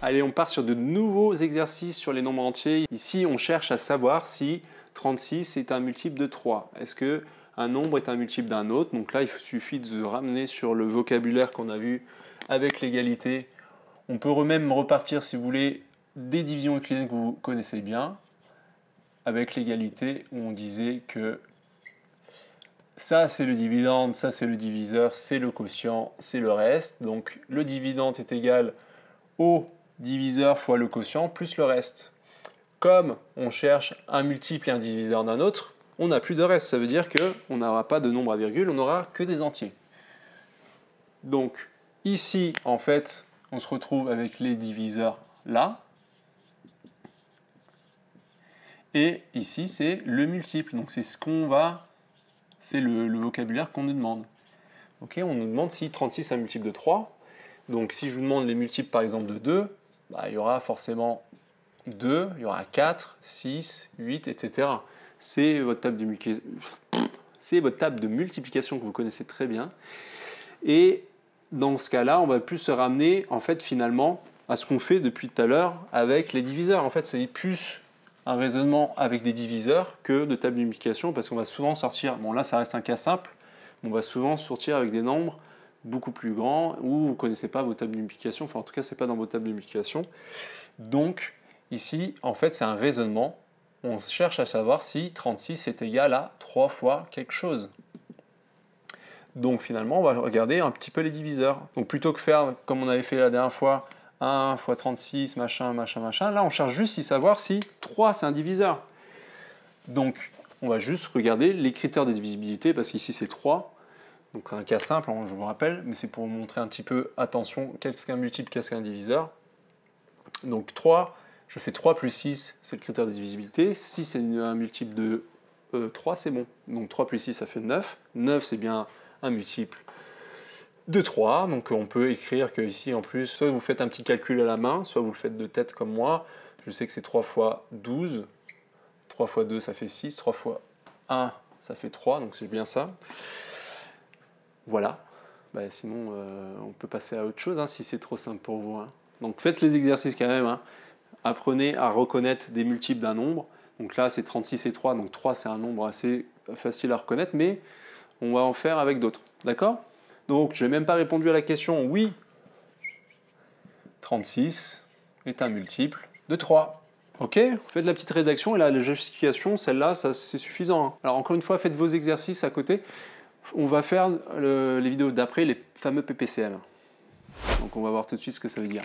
Allez, on part sur de nouveaux exercices sur les nombres entiers. Ici, on cherche à savoir si 36 est un multiple de 3. Est-ce qu'un nombre est un multiple d'un autre? Donc là, il suffit de se ramener sur le vocabulaire qu'on a vu avec l'égalité. On peut même repartir, si vous voulez, des divisions euclidiennes que vous connaissez bien, avec l'égalité où on disait que ça c'est le dividende, ça c'est le diviseur, c'est le quotient, c'est le reste. Donc le dividende est égal au diviseur fois le quotient plus le reste. Comme on cherche un multiple et un diviseur d'un autre, on n'a plus de reste. Ça veut dire qu'on n'aura pas de nombre à virgule, on n'aura que des entiers. Donc ici, en fait, on se retrouve avec les diviseurs là. Et ici, c'est le multiple. Donc c'est ce qu'on va... C'est le vocabulaire qu'on nous demande. Ok, on nous demande si 36 est un multiple de 3. Donc si je vous demande les multiples par exemple de 2, bah, il y aura forcément 2, il y aura 4, 6, 8, etc. C'est votre table de multiplication que vous connaissez très bien. Et dans ce cas-là, on va plus se ramener en fait finalement à ce qu'on fait depuis tout à l'heure avec les diviseurs. En fait, c'est plus un raisonnement avec des diviseurs que de table de multiplication parce qu'on va souvent sortir, bon là ça reste un cas simple, mais on va souvent sortir avec des nombres beaucoup plus grands où vous ne connaissez pas vos tables de multiplication, enfin en tout cas c'est pas dans vos tables de multiplication. Donc ici en fait c'est un raisonnement, on cherche à savoir si 36 est égal à 3 fois quelque chose. Donc finalement on va regarder un petit peu les diviseurs. Donc plutôt que faire comme on avait fait la dernière fois, 1 fois 36, machin, machin, machin. Là, on cherche juste savoir si 3, c'est un diviseur. Donc, on va juste regarder les critères de divisibilité, parce qu'ici, c'est 3. Donc, c'est un cas simple, hein, je vous rappelle, mais c'est pour vous montrer un petit peu, attention, qu'est-ce qu'un multiple, qu'est-ce qu'un diviseur. Donc, 3, je fais 3 plus 6, c'est le critère de divisibilité. Si c'est un multiple de 3, c'est bon. Donc, 3 plus 6, ça fait 9. 9, c'est bien un multiple de 3, donc on peut écrire que ici en plus, soit vous faites un petit calcul à la main, soit vous le faites de tête comme moi. Je sais que c'est 3 fois 12, 3 fois 2 ça fait 6, 3 fois 1 ça fait 3, donc c'est bien ça. Voilà, bah, sinon on peut passer à autre chose hein, si c'est trop simple pour vous. Hein. Donc faites les exercices quand même, hein. Apprenez à reconnaître des multiples d'un nombre. Donc là c'est 36 et 3, donc 3 c'est un nombre assez facile à reconnaître, mais on va en faire avec d'autres, d'accord ? Donc, je n'ai même pas répondu à la question. Oui, 36 est un multiple de 3. Ok, faites la petite rédaction et la justification, celle-là, c'est suffisant. Hein. Alors, encore une fois, faites vos exercices à côté. On va faire les vidéos d'après, les fameux PPCM. Donc, on va voir tout de suite ce que ça veut dire.